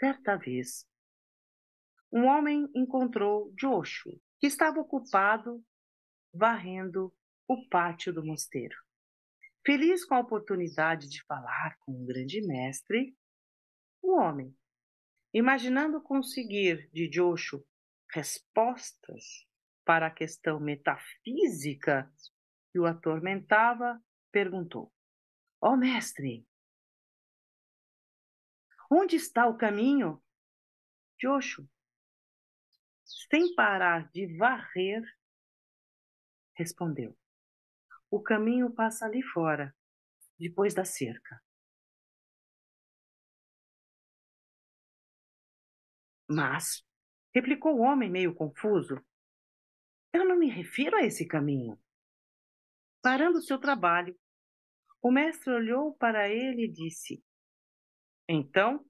Certa vez, um homem encontrou Joshua, que estava ocupado varrendo o pátio do mosteiro. Feliz com a oportunidade de falar com um grande mestre, o homem, imaginando conseguir de Joshua respostas para a questão metafísica que o atormentava, perguntou: Ó mestre, onde está o caminho? Joshua, sem parar de varrer, respondeu: O caminho passa ali fora, depois da cerca. Mas, replicou o homem meio confuso, eu não me refiro a esse caminho. Parando seu trabalho, o mestre olhou para ele e disse: Então,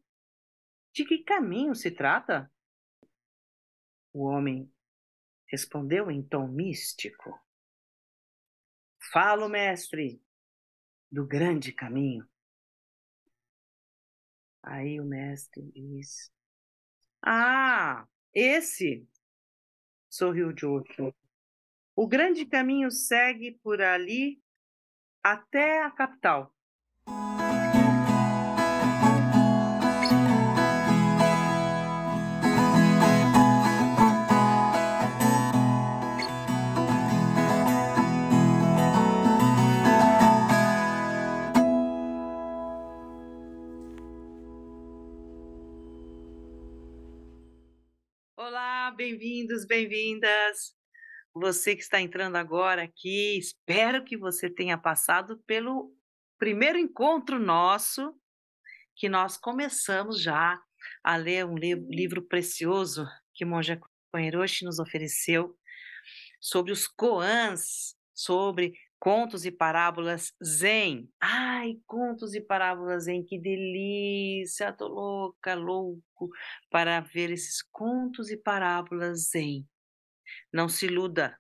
de que caminho se trata? O homem respondeu em tom místico: Falo, mestre, do grande caminho. Aí o mestre diz: Ah, esse! Sorriu Joshua. O grande caminho segue por ali até a capital. Olá, bem-vindos, bem-vindas. Você que está entrando agora aqui, espero que você tenha passado pelo primeiro encontro nosso, que nós começamos já a ler um livro precioso que Monja Coen Roshi nos ofereceu sobre os koans, sobre contos e parábolas zen. Ai, contos e parábolas zen, que delícia! Tô louca, louco para ver esses contos e parábolas zen. Não se iluda,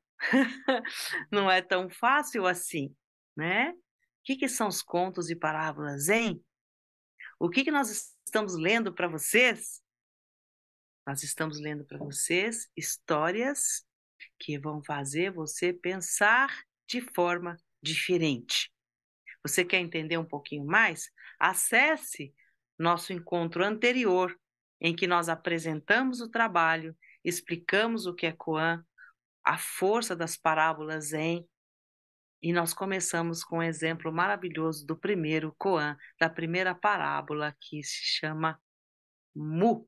não é tão fácil assim, né? O que são os contos e parábolas zen? O que nós estamos lendo para vocês? Nós estamos lendo para vocês histórias que vão fazer você pensar de forma diferente. Você quer entender um pouquinho mais? Acesse nosso encontro anterior, em que nós apresentamos o trabalho, explicamos o que é koan, a força das parábolas zen, e nós começamos com um exemplo maravilhoso do primeiro koan, da primeira parábola, que se chama Mu.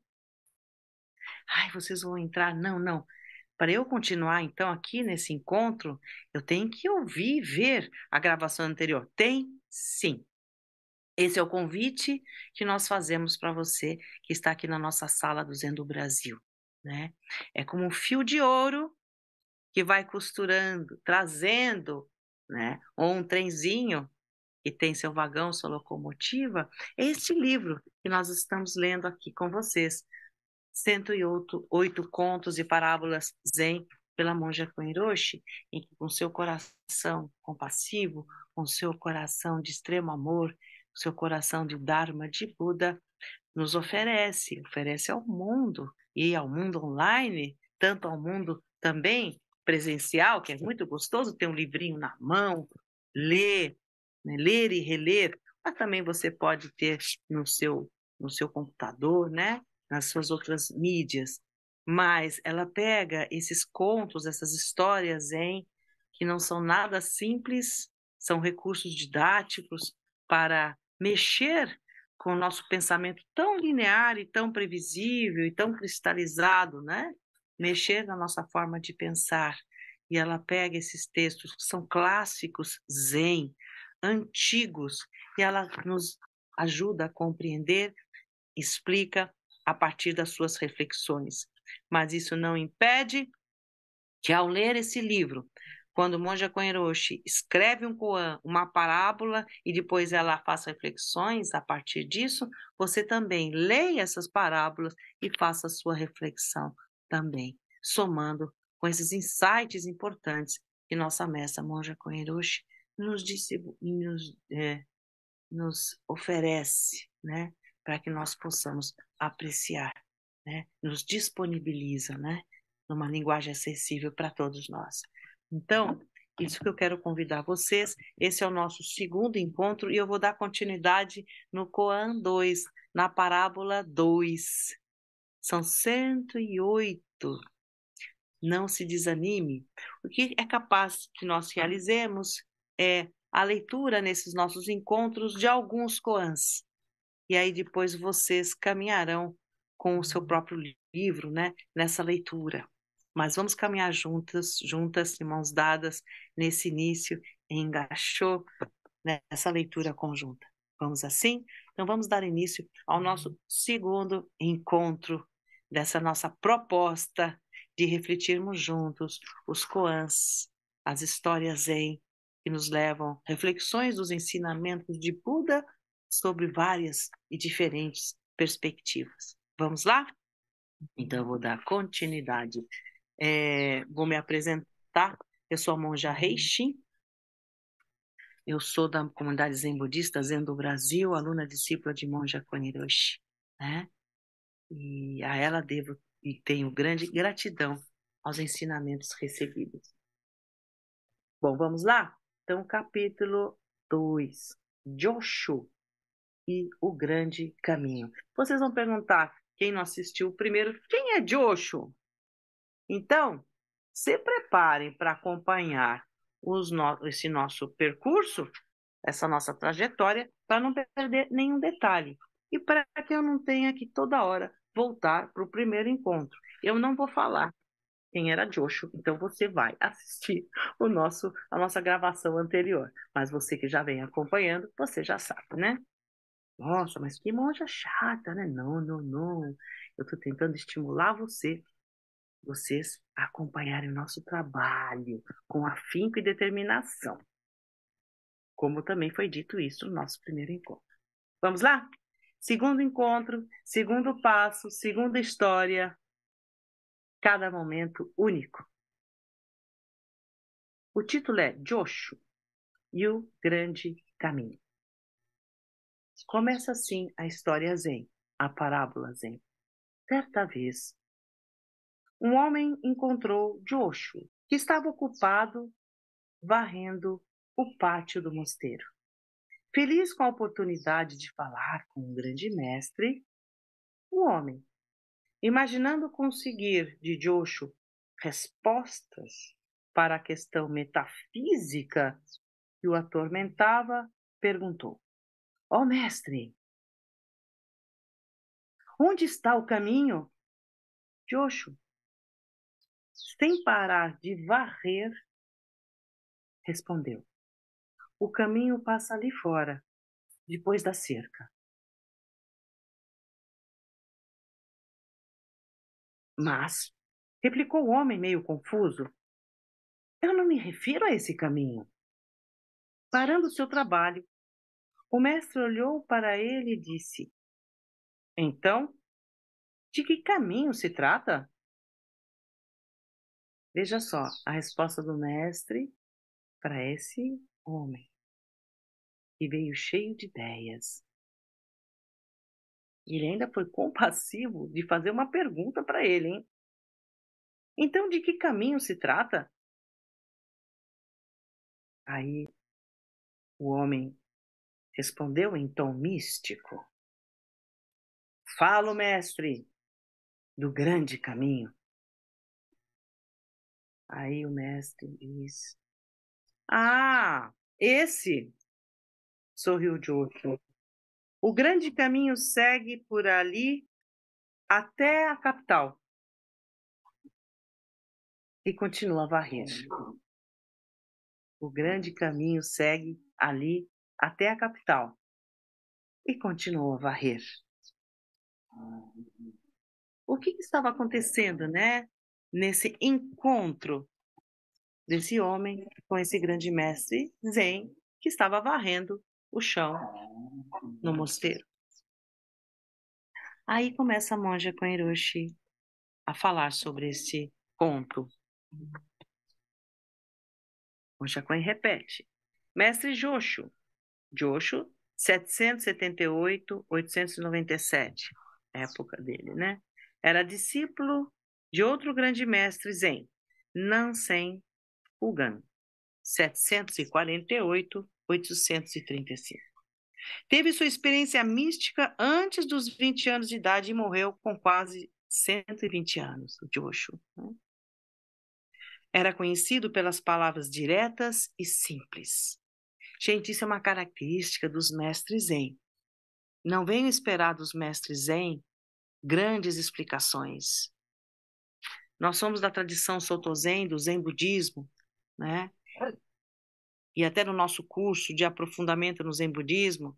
Ai, vocês vão entrar? Não, não. Para eu continuar, então, aqui nesse encontro, eu tenho que ouvir e ver a gravação anterior. Tem? Sim. Esse é o convite que nós fazemos para você que está aqui na nossa sala do Zen do Brasil, né? É como um fio de ouro que vai costurando, trazendo, né? Ou um trenzinho que tem seu vagão, sua locomotiva. É este livro que nós estamos lendo aqui com vocês. 108 contos e parábolas zen pela monja Coen Roshi, em que com seu coração compassivo, com seu coração de extremo amor, com seu coração de Dharma de Buda, nos oferece ao mundo e ao mundo online, tanto ao mundo também presencial, que é muito gostoso ter um livrinho na mão, ler, né, ler e reler, mas também você pode ter no seu computador, né, nas suas outras mídias. Mas ela pega esses contos, essas histórias que não são nada simples, são recursos didáticos para mexer com o nosso pensamento tão linear e tão previsível e tão cristalizado, né? Mexer na nossa forma de pensar. E ela pega esses textos que são clássicos zen, antigos, e ela nos ajuda a compreender, explica a partir das suas reflexões. Mas isso não impede que, ao ler esse livro, quando Monja Coen Roshi escreve um koan, uma parábola, e depois ela faz reflexões a partir disso, você também leia essas parábolas e faça a sua reflexão também, somando com esses insights importantes que nossa mestra Monja Coen Roshi nos oferece, né? para que nós possamos apreciar, né? Nos disponibiliza, né? Numa linguagem acessível para todos nós. Então, isso que eu quero convidar vocês. Esse é o nosso segundo encontro e eu vou dar continuidade no Koan 2, na parábola 2. São 108. Não se desanime. O que é capaz que nós realizemos é a leitura nesses nossos encontros de alguns koans. E aí depois vocês caminharão com o seu próprio livro, né, nessa leitura. Mas vamos caminhar juntas, de mãos dadas, nesse início, em Gachô, nessa leitura conjunta. Vamos assim? Então vamos dar início ao nosso segundo encontro dessa nossa proposta de refletirmos juntos os koans, as histórias zen que nos levam reflexões dos ensinamentos de Buda sobre várias e diferentes perspectivas. Vamos lá? Então eu vou dar continuidade. Vou me apresentar. Eu sou a monja Reishin. Eu sou da comunidade Zen Budista Zen do Brasil, aluna discípula de monja Koniroshi, né? E a ela devo e tenho grande gratidão aos ensinamentos recebidos. Bom, vamos lá? Então, capítulo 2, Joshu e o Grande Caminho. Vocês vão perguntar, quem não assistiu o primeiro, quem é Joshu? Então, se preparem para acompanhar esse nosso percurso, essa nossa trajetória, para não perder nenhum detalhe. E para que eu não tenha que toda hora voltar para o primeiro encontro. Eu não vou falar quem era Joshua, então você vai assistir a nossa gravação anterior. Mas você que já vem acompanhando, você já sabe, né? Nossa, mas que monja chata, né? Não, não, não. Eu estou tentando estimular vocês a acompanharem o nosso trabalho com afinco e determinação. Como também foi dito isso no nosso primeiro encontro. Vamos lá? Segundo encontro, segundo passo, segunda história, cada momento único. O título é Joshu e o Grande Caminho. Começa assim a história Zen, a parábola Zen. Certa vez, um homem encontrou Joshu, que estava ocupado varrendo o pátio do mosteiro. Feliz com a oportunidade de falar com um grande mestre, o homem, imaginando conseguir de Joshu respostas para a questão metafísica que o atormentava, perguntou: Ó mestre, onde está o caminho? Joshu, sem parar de varrer, respondeu: O caminho passa ali fora, depois da cerca. Mas, replicou o homem meio confuso, eu não me refiro a esse caminho. Parando seu trabalho, o mestre olhou para ele e disse: Então, de que caminho se trata? Veja só a resposta do mestre para esse homem, que veio cheio de ideias. Ele ainda foi compassivo de fazer uma pergunta para ele, hein? Então, de que caminho se trata? Aí o homem respondeu em tom místico: Falo, mestre, do grande caminho. Aí o mestre diz: Ah, esse, sorriu Joshua. O grande caminho segue por ali até a capital. E continua a varrer. O grande caminho segue ali até a capital. E continua a varrer. O que estava acontecendo, né? Nesse encontro desse homem com esse grande mestre Zen que estava varrendo o chão no mosteiro. Aí começa a monja Koiroshi a falar sobre esse ponto. Monja Koen repete: Mestre Joshu. Joshu 778, 897, época dele, né? Era discípulo de outro grande mestre Zen, Nansen Fugan, 748, 835. Teve sua experiência mística antes dos 20 anos de idade e morreu com quase 120 anos, o Joshu, né? Era conhecido pelas palavras diretas e simples. Gente, isso é uma característica dos mestres Zen. Não venham esperar dos mestres Zen grandes explicações. Nós somos da tradição Soto Zen, do Zen budismo, né? E até no nosso curso de aprofundamento no Zen budismo,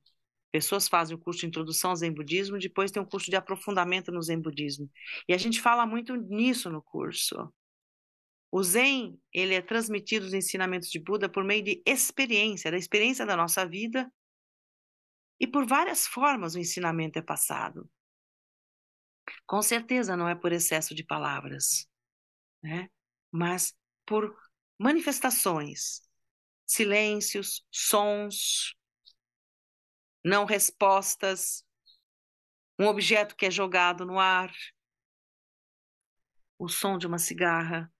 pessoas fazem o curso de introdução ao Zen budismo, depois tem o curso de aprofundamento no Zen budismo. E a gente fala muito nisso no curso. O Zen, ele é transmitido os ensinamentos de Buda por meio de experiência, da experiência da nossa vida, e por várias formas o ensinamento é passado. Com certeza não é por excesso de palavras, né? Mas por manifestações, silêncios, sons, não respostas, um objeto que é jogado no ar, o som de uma cigarra,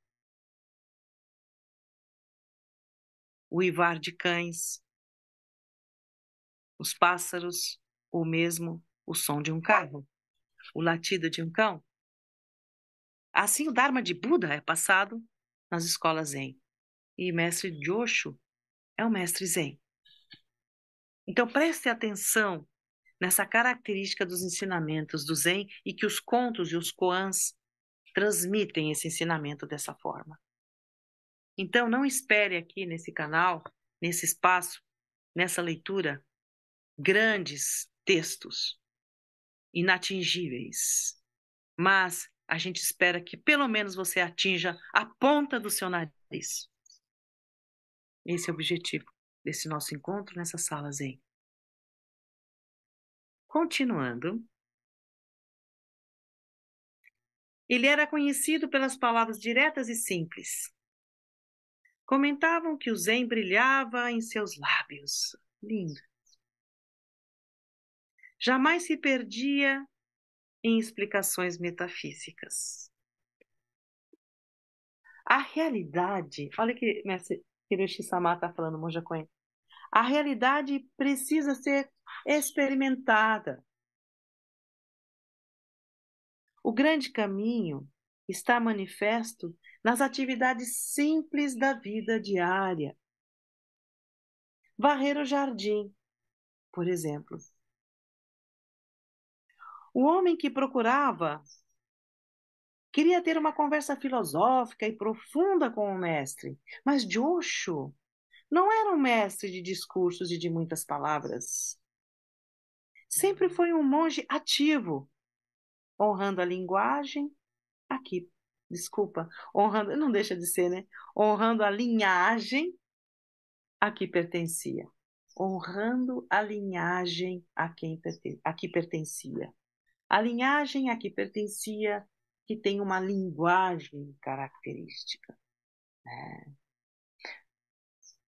o uivar de cães, os pássaros, ou mesmo o som de um carro, o latido de um cão. Assim, o Dharma de Buda é passado nas escolas Zen. E mestre Joshu é o mestre Zen. Então, preste atenção nessa característica dos ensinamentos do Zen e que os contos e os koans transmitem esse ensinamento dessa forma. Então, não espere aqui nesse canal, nesse espaço, nessa leitura, grandes textos inatingíveis. Mas a gente espera que pelo menos você atinja a ponta do seu nariz. Esse é o objetivo desse nosso encontro nessa sala Zen. Continuando, ele era conhecido pelas palavras diretas e simples. Comentavam que o Zen brilhava em seus lábios. Lindo. Jamais se perdia em explicações metafísicas. A realidade, olha que mestre Hiroshi-sama está falando, Monja Coen. A realidade precisa ser experimentada. O grande caminho está manifesto nas atividades simples da vida diária. Varrer o jardim, por exemplo. O homem que procurava queria ter uma conversa filosófica e profunda com o mestre, mas Joshu não era um mestre de discursos e de muitas palavras. Sempre foi um monge ativo, honrando a linguagem, honrando, não deixa de ser, né? Honrando a linhagem a que pertencia. Honrando a linhagem a que pertencia. A linhagem a que pertencia, que tem uma linguagem característica. Né?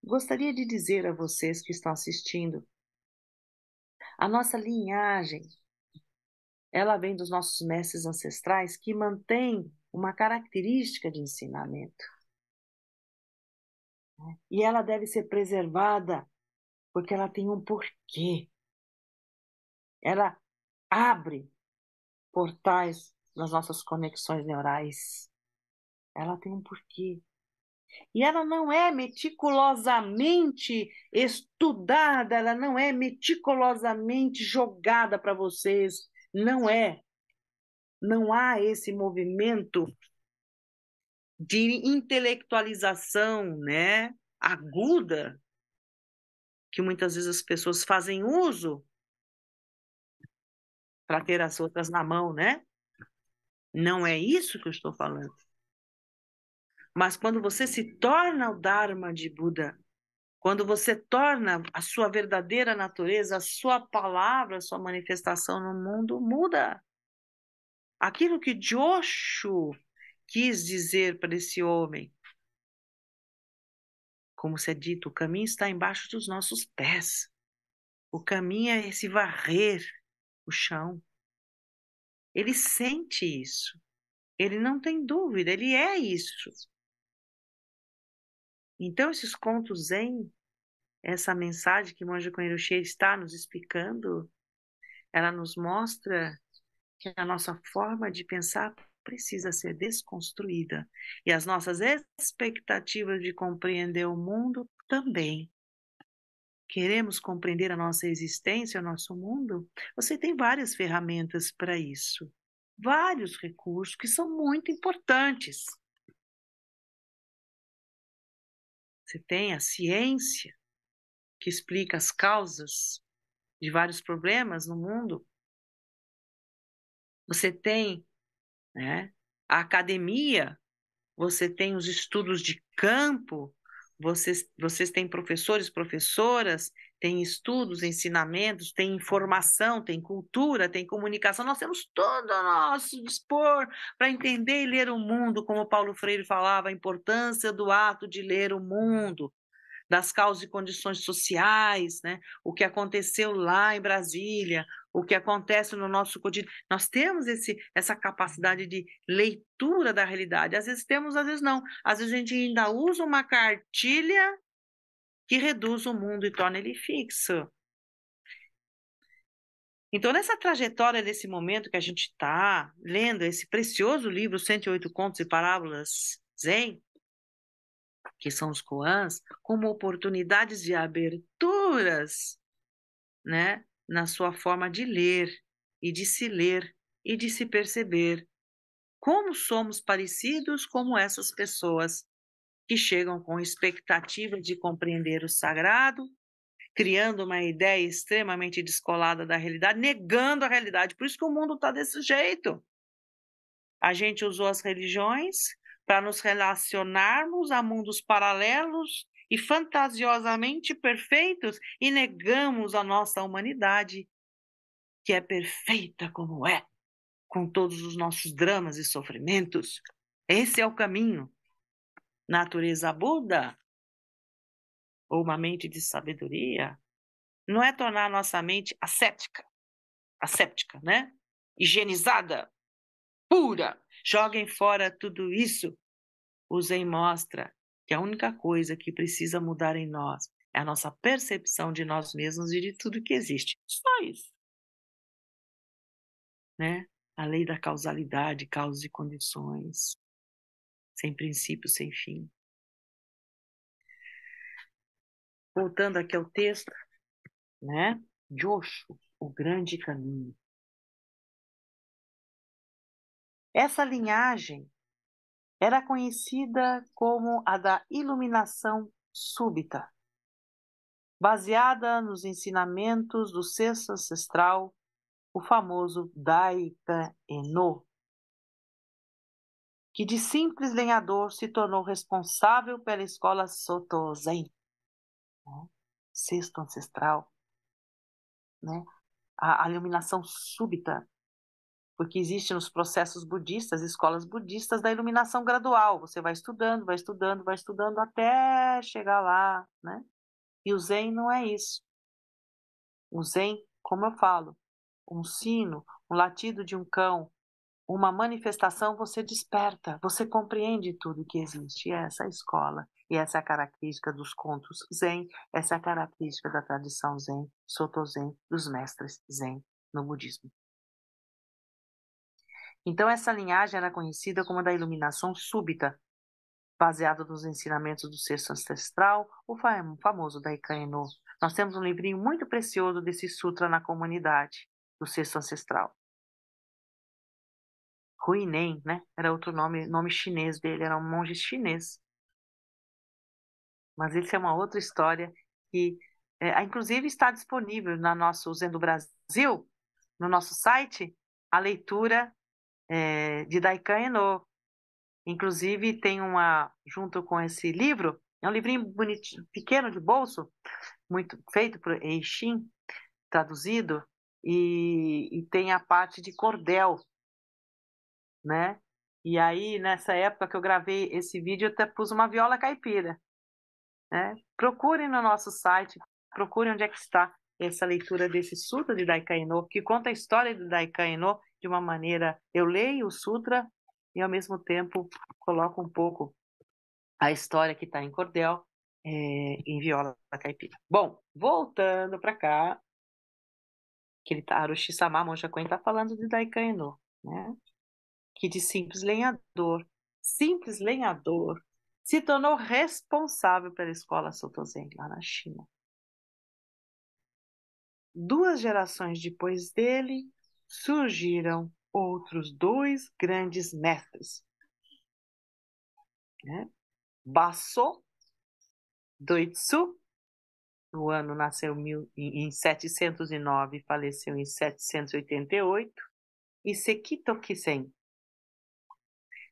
Gostaria de dizer a vocês que estão assistindo, a nossa linhagem, ela vem dos nossos mestres ancestrais que mantém uma característica de ensinamento. E ela deve ser preservada porque ela tem um porquê. Ela abre portais nas nossas conexões neurais. Ela tem um porquê. E ela não é meticulosamente estudada, ela não é meticulosamente jogada para vocês. Não é. Não há esse movimento de intelectualização, né, aguda, que muitas vezes as pessoas fazem uso para ter as outras na mão, né? Não é isso que eu estou falando. Mas quando você se torna o Dharma de Buda, quando você torna a sua verdadeira natureza, a sua palavra, a sua manifestação no mundo, muda. Aquilo que Joshu quis dizer para esse homem, como se é dito, o caminho está embaixo dos nossos pés. O caminho é esse varrer o chão. Ele sente isso. Ele não tem dúvida, ele é isso. Então, esses contos zen, essa mensagem que Monja Coen Rocher está nos explicando, ela nos mostra que a nossa forma de pensar precisa ser desconstruída. E as nossas expectativas de compreender o mundo também. Queremos compreender a nossa existência, o nosso mundo? Você tem várias ferramentas para isso. Vários recursos que são muito importantes. Você tem a ciência, que explica as causas de vários problemas no mundo. Você tem, né, a academia, você tem os estudos de campo, vocês têm professores, professoras, tem estudos, ensinamentos, tem informação, tem cultura, tem comunicação. Nós temos todo a nosso dispor para entender e ler o mundo, como Paulo Freire falava, a importância do ato de ler o mundo, das causas e condições sociais, né? O que aconteceu lá em Brasília, o que acontece no nosso cotidiano. Nós temos essa capacidade de leitura da realidade. Às vezes temos, às vezes não. Às vezes a gente ainda usa uma cartilha que reduz o mundo e torna ele fixo. Então, nessa trajetória desse momento que a gente está lendo esse precioso livro, 108 Contos e Parábolas Zen, que são os koans, como oportunidades de aberturas, né, na sua forma de ler e de se ler e de se perceber. Como somos parecidos como essas pessoas que chegam com expectativa de compreender o sagrado, criando uma ideia extremamente descolada da realidade, negando a realidade. Por isso que o mundo está desse jeito. A gente usou as religiões para nos relacionarmos a mundos paralelos e fantasiosamente perfeitos e negamos a nossa humanidade, que é perfeita como é, com todos os nossos dramas e sofrimentos. Esse é o caminho. Natureza Buda, ou uma mente de sabedoria, não é tornar a nossa mente asséptica, né? Higienizada, pura. Joguem fora tudo isso. O Zen mostra que a única coisa que precisa mudar em nós é a nossa percepção de nós mesmos e de tudo que existe. Só isso. Né? A lei da causalidade, causas e condições, sem princípio, sem fim. Voltando aqui ao texto, né? Joshu, o grande caminho. Essa linhagem era conhecida como a da iluminação súbita, baseada nos ensinamentos do sexto ancestral, o famoso Daikan-Eno, que de simples lenhador se tornou responsável pela escola Soto Zen, né? Sexto ancestral, né? A iluminação súbita, porque existe nos processos budistas, escolas budistas da iluminação gradual. Você vai estudando, vai estudando, vai estudando até chegar lá, né? E o Zen não é isso. O Zen, como eu falo, um sino, um latido de um cão, uma manifestação, você desperta, você compreende tudo que existe. E essa é a escola. E essa é a característica dos contos Zen, essa é a característica da tradição Zen, Soto Zen, dos mestres Zen no budismo. Então, essa linhagem era conhecida como a da iluminação súbita, baseada nos ensinamentos do sexto ancestral, o famoso Daikan-no. Nós temos um livrinho muito precioso desse sutra na comunidade do sexto ancestral. Huineng, né? Era outro nome chinês dele, era um monge chinês. Mas isso é uma outra história que, inclusive, está disponível na nosso Zen do Brasil, no nosso site, a leitura de Daikan-no. Inclusive, tem junto com esse livro, é um livrinho bonitinho, pequeno de bolso, muito feito por Eixin, traduzido, e tem a parte de cordel, né? E aí, nessa época que eu gravei esse vídeo, eu até pus uma viola caipira, né? Procurem no nosso site, procurem onde é que está. essa leitura desse Sutra de Daikaino, que conta a história de Daikaino de uma maneira. Eu leio o Sutra e, ao mesmo tempo, coloco um pouco a história que está em cordel, em viola caipira. Bom, voltando para cá, que Harushi-sama Monja Coen está falando de Daikaino, né? Que de simples lenhador, se tornou responsável pela escola Soto Zen lá na China. 2 gerações depois dele, surgiram outros 2 grandes mestres, né? Basso Doitsu, no ano nasceu em 709 e faleceu em 788, e Sekito Kisen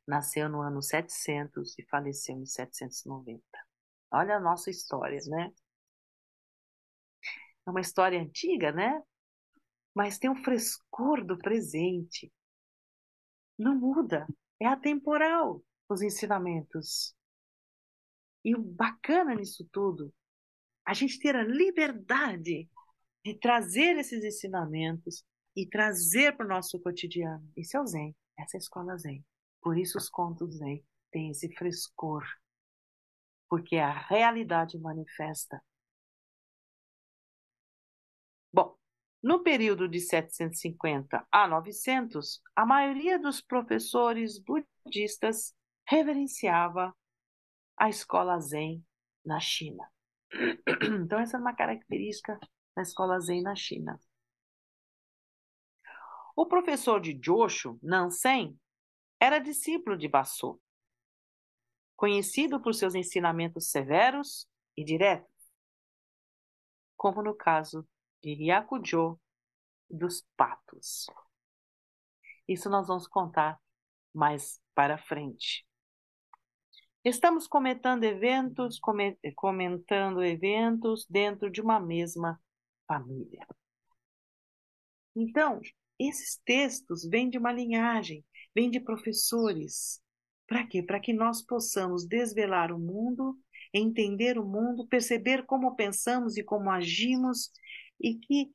nasceu no ano 700 e faleceu em 790. Olha a nossa história, né? É uma história antiga, né? Mas tem um frescor do presente. Não muda, é atemporal os ensinamentos. E o bacana nisso tudo, a gente ter a liberdade de trazer esses ensinamentos e trazer para o nosso cotidiano. Isso é o Zen, essa é a escola Zen. Por isso os contos Zen têm esse frescor, porque a realidade manifesta. Bom, no período de 750 a 900, a maioria dos professores budistas reverenciava a escola Zen na China. Então, essa é uma característica da escola Zen na China. O professor de Joshu, Nansen, era discípulo de Basso, conhecido por seus ensinamentos severos e diretos, como no caso de Ryakujo dos patos. Isso nós vamos contar mais para frente. Estamos comentando eventos dentro de uma mesma família. Então, esses textos vêm de uma linhagem, vêm de professores. Para quê? Para que nós possamos desvelar o mundo, entender o mundo, perceber como pensamos e como agimos, e que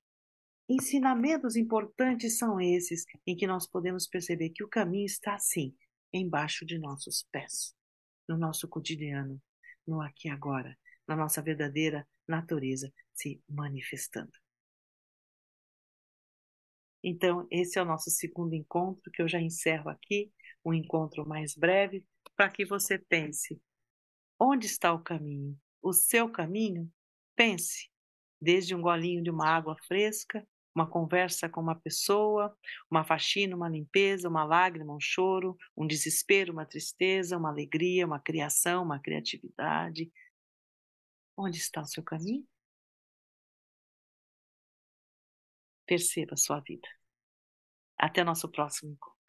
ensinamentos importantes são esses, em que nós podemos perceber que o caminho está assim, embaixo de nossos pés, no nosso cotidiano, no aqui e agora, na nossa verdadeira natureza se manifestando. Então, esse é o nosso segundo encontro, que eu já encerro aqui, um encontro mais breve, para que você pense: onde está o caminho? O seu caminho? Pense, desde um golinho de uma água fresca, uma conversa com uma pessoa, uma faxina, uma limpeza, uma lágrima, um choro, um desespero, uma tristeza, uma alegria, uma criação, uma criatividade. Onde está o seu caminho? Perceba a sua vida. Até nosso próximo encontro.